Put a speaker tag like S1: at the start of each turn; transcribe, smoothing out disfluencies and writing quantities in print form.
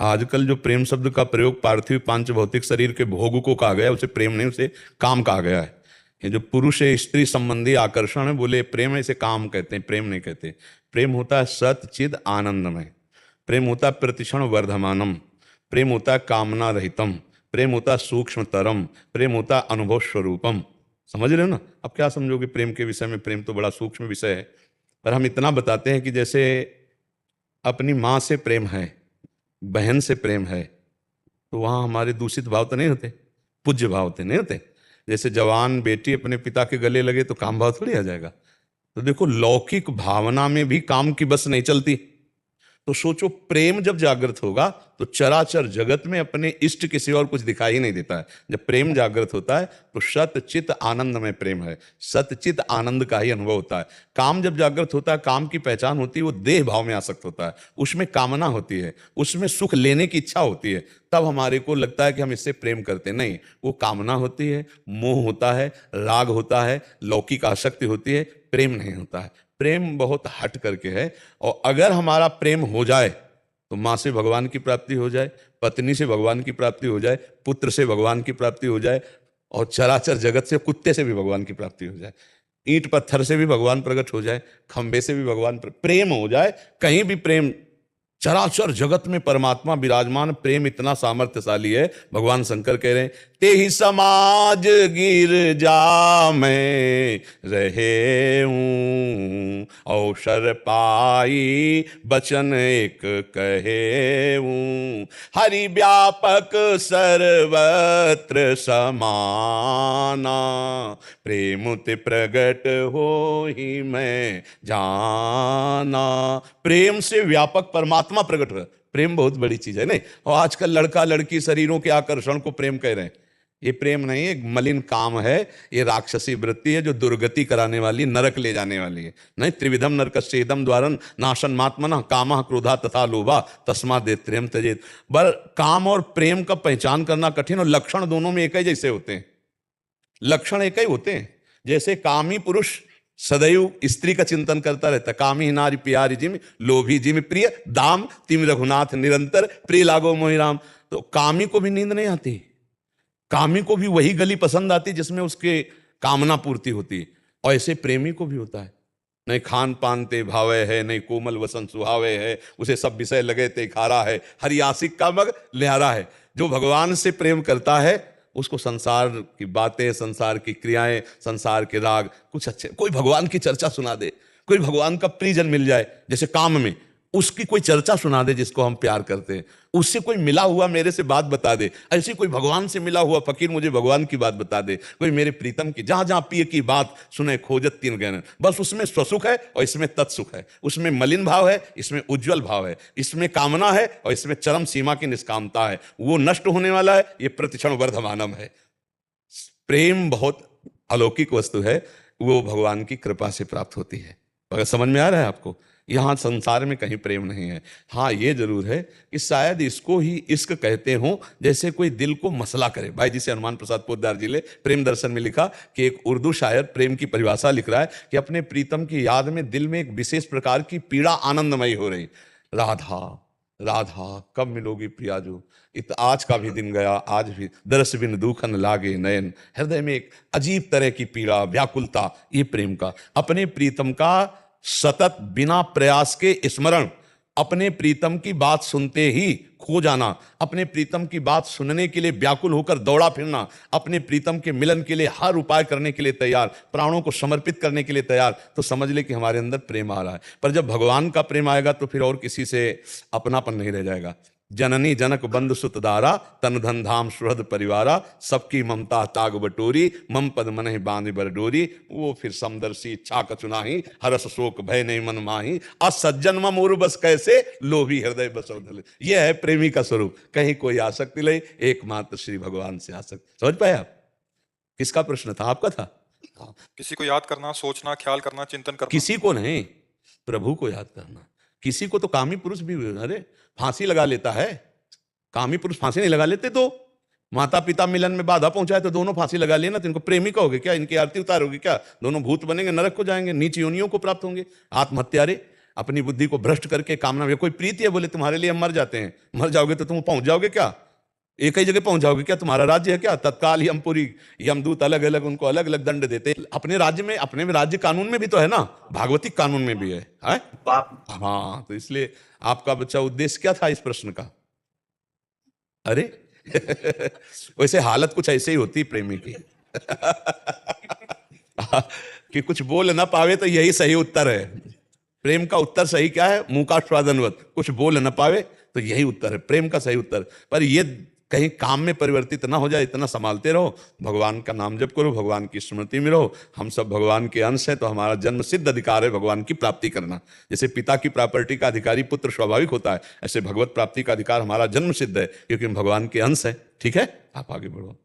S1: आजकल जो प्रेम शब्द का प्रयोग पार्थिव पांच भौतिक शरीर के भोग को कहा गया है, उसे प्रेम नहीं, उसे काम कहा गया है। ये जो पुरुष स्त्री संबंधी आकर्षण है, बोले प्रेम है, इसे काम कहते हैं, प्रेम नहीं कहते। प्रेम होता है सत चिद आनंदमय, प्रेम होता है प्रतिक्षण वर्धमानम, प्रेम होता है कामना रहितम, प्रेम होता है सूक्ष्मतरम, प्रेम होता है अनुभव स्वरूपम। समझ रहे हो ना? अब क्या समझोगे प्रेम के विषय में? प्रेम तो बड़ा सूक्ष्म विषय है, पर हम इतना बताते हैं कि जैसे अपनी माँ से प्रेम है, बहन से प्रेम है, तो वहाँ हमारे दूषित भाव तो नहीं होते, पूज्य भाव तो नहीं होते। जैसे जवान बेटी अपने पिता के गले लगे तो काम भाव थोड़ी आ जाएगा। तो देखो, लौकिक भावना में भी काम की बस नहीं चलती। तो सोचो, प्रेम जब जागृत होगा तो चराचर जगत में अपने इष्ट के सिवा और कुछ दिखाई ही नहीं देता है। जब प्रेम जागृत होता है तो सतचित आनंद में प्रेम है, सतचित आनंद का ही अनुभव होता है। काम जब जागृत होता है, काम की पहचान होती है, वो देह भाव में आसक्त होता है, उसमें कामना होती है, उसमें सुख लेने की इच्छा होती है। तब हमारे को लगता है कि हम इससे प्रेम करते नहीं, वो कामना होती है, मोह होता है, राग होता है, लौकिक आसक्ति होती है, प्रेम नहीं होता है। प्रेम बहुत हट करके है। और अगर हमारा प्रेम हो जाए तो माँ से भगवान की प्राप्ति हो जाए, पत्नी से भगवान की प्राप्ति हो जाए, पुत्र से भगवान की प्राप्ति हो जाए, और चराचर जगत से, कुत्ते से भी भगवान की प्राप्ति हो जाए, ईंट पत्थर से भी भगवान प्रकट हो जाए, खंबे से भी भगवान प्रेम हो जाए, कहीं भी प्रेम। चराचर जगत में परमात्मा विराजमान, प्रेम इतना सामर्थ्यशाली है। भगवान शंकर कह रहे हैं, ते ही समाज गिरजा में रहे हूँ, अवसर पाई बचन एक कहे हूँ, हरि व्यापक सर्वत्र समाना, प्रेम ते प्रगट हो ही मैं जाना। प्रेम से व्यापक परमात्मा प्रकट हो। प्रेम बहुत बड़ी चीज है नहीं। और आजकल लड़का लड़की शरीरों के आकर्षण को प्रेम कह रहे हैं। ये प्रेम नहीं, एक मलिन काम है, ये राक्षसी वृत्ति है जो दुर्गति कराने वाली, नरक ले जाने वाली है। नहीं, त्रिविधम नरकस्येदम द्वारन नाशन मात्मना कामः क्रोधा तथा लोभा तस्मादेव त्र्यं त्यजेत। पर काम और प्रेम का पहचान करना कठिन, और लक्षण दोनों में एक ही जैसे होते हैं। लक्षण एक ही होते हैं। जैसे कामी पुरुष सदैव स्त्री का चिंतन करता रहता, कामी नारी प्यारी जिम, लोभी जिम प्रिय दाम, तिम रघुनाथ निरंतर, प्रिय लागो मोहि राम। तो कामी को भी नींद नहीं आती, कामी को भी वही गली पसंद आती जिसमें उसके कामना पूर्ति होती है। और ऐसे प्रेमी को भी होता है, नहीं खान पान ते भावे है, नहीं कोमल वसन सुहावे है, उसे सब विषय लगे ते खारा है, हरि आशिक का मग लिहारा है। जो भगवान से प्रेम करता है उसको संसार की बातें, संसार की क्रियाएं, संसार के राग कुछ अच्छे, कोई भगवान की चर्चा सुना दे, कोई भगवान का प्रियजन मिल जाए, जैसे काम में उसकी कोई चर्चा सुना दे जिसको हम प्यार करते हैं, उससे कोई मिला हुआ मेरे से बात बता दे, ऐसे कोई भगवान से मिला हुआ फकीर मुझे भगवान की बात बता दे, कोई मेरे प्रीतम की, जहां जहां पिए की बात सुने खोजत तीन गहन। बस उसमें स्वसुख है और इसमें तत्सुख है, उसमें मलिन भाव है, इसमें उज्जवल भाव है, इसमें कामना है और इसमें चरम सीमा की निष्कामता है। वो नष्ट होने वाला है, ये प्रतिक्षण वर्धमानम है। प्रेम बहुत अलौकिक वस्तु है, वो भगवान की कृपा से प्राप्त होती है। अगर समझ में आ रहा है आपको? यहाँ संसार में कहीं प्रेम नहीं है। हाँ, ये जरूर है कि शायद इसको ही इश्क कहते हो, जैसे कोई दिल को मसला करे। भाई जी से हनुमान प्रसाद पोद्दार जी ने प्रेम दर्शन में लिखा कि एक उर्दू शायर प्रेम की परिभाषा लिख रहा है कि अपने प्रीतम की याद में दिल में एक विशेष प्रकार की पीड़ा आनंदमयी हो रही। राधा राधा कब मिलोगी प्रियाजू, आज का भी दिन गया, आज भी दरस बिन दुखन लागे नयन। हृदय में एक अजीब तरह की पीड़ा, व्याकुलता, ये प्रेम का। अपने प्रीतम का सतत बिना प्रयास के स्मरण, अपने प्रीतम की बात सुनते ही खो जाना, अपने प्रीतम की बात सुनने के लिए व्याकुल होकर दौड़ा फिरना, अपने प्रीतम के मिलन के लिए हर उपाय करने के लिए तैयार, प्राणों को समर्पित करने के लिए तैयार, तो समझ ले कि हमारे अंदर प्रेम आ रहा है। पर जब भगवान का प्रेम आएगा तो फिर और किसी से अपनापन नहीं रह जाएगा। जननी जनक बंधु सुत दारा, तन धन धाम सुहृद परिवारा, सबकी ममता ताग बटोरी, मम पद मन बांध बर डोरी। वो फिर समदर्शी इच्छा कचुनाही, हरस शोक भय नहीं मन माही, असज्जन मम उर बस कैसे, लोभी हृदय बसव धले। यह है प्रेमी का स्वरूप। कहीं कोई आसक्ति नहीं, एकमात्र श्री भगवान से आसक्ति। समझ पाए आप? किसका प्रश्न था? आपका था।
S2: किसी को याद करना, सोचना, ख्याल करना, चिंतन करना।
S1: किसी को नहीं, प्रभु को याद करना। किसी को तो कामी पुरुष भी, अरे फांसी लगा लेता है। कामी पुरुष फांसी नहीं लगा लेते? तो माता पिता मिलन में बाधा पहुंचाए तो दोनों फांसी लगा लेना, तो इनको प्रेमी कहोगे क्या? इनकी आरती उतारोगे क्या? दोनों भूत बनेंगे, नरक को जाएंगे, नीच योनियों को प्राप्त होंगे, आत्महत्यारे। अपनी बुद्धि को भ्रष्ट करके कामना में, कोई प्रीति है बोले तुम्हारे लिए हम मर जाते हैं, मर जाओगे तो तुम पहुंच जाओगे क्या, एक ही जगह पहुंच जाओगे क्या, तुम्हारा राज्य है क्या, तत्काल यमपुरी यमदूत अलग अलग उनको अलग अलग दंड देते हैं। अपने राज्य में, अपने राज्य कानून में भी तो है ना, भागवतिक कानून में भी है? हाँ, तो इसलिए आपका बच्चा उद्देश्य क्या था इस प्रश्न का? अरे वैसे हालत कुछ ऐसे ही होती प्रेमी की कि कुछ बोल ना पावे तो यही सही उत्तर है। प्रेम का उत्तर सही क्या है? मुंह का स्वादनवत, कुछ बोल न पावे तो यही उत्तर है प्रेम का सही उत्तर। पर ये कहीं काम में परिवर्तित ना हो जाए, इतना संभालते रहो, भगवान का नाम जप करो, भगवान की स्मृति में रहो। हम सब भगवान के अंश हैं, तो हमारा जन्म सिद्ध अधिकार है भगवान की प्राप्ति करना। जैसे पिता की प्रॉपर्टी का अधिकारी पुत्र स्वाभाविक होता है, ऐसे भगवत प्राप्ति का अधिकार हमारा जन्म सिद्ध है, क्योंकि हम भगवान के अंश है। ठीक है, आप आगे बढ़ो।